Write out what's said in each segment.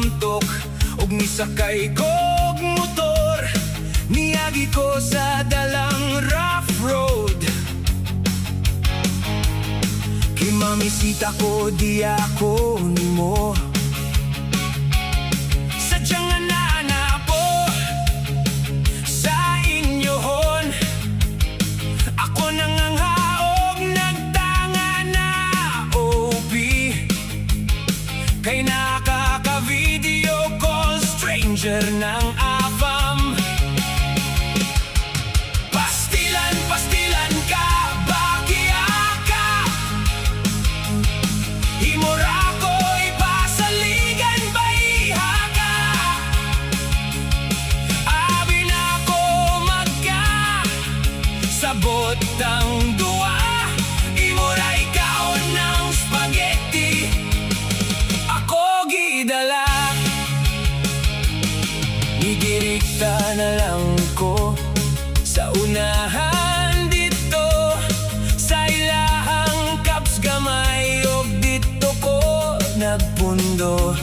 mamtok ug misakay kog motor. Niagi ko sa dalang rough road. Kay mamisita ko di ako nimo. Sadyang nananapo sa inyohon. Ako nanganghaog nagtanga na OP. Kay nakaka-video call stranger ng afam. Pastilan ka, bakya ka. Himura ko ipasaligan, baiha ka. Abi na ko magka, sabot ang duwa. Imura ikaw ng spaghetti, ako gidala. Idirikta na lang ko sa unahan dito, sa ilahang caps gamay og dito ko nagpundo.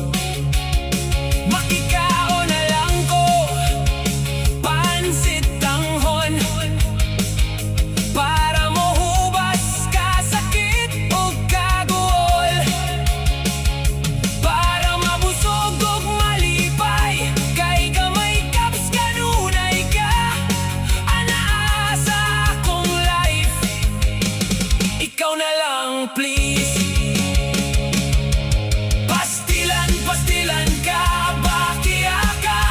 Makikao na lang ko pansit tanghon, para mohubas ka sakit o kaguol, para mabusog og malipay. Kay gamay caps kanunay ka, anaasa akong life. Ikaw na lang please. Pastilan ka, bakya ka.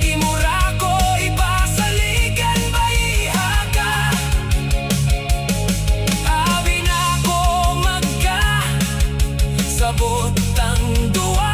Imura ko ipasaligan, baiha ka. Abi na ko magka, sabot ang duwa.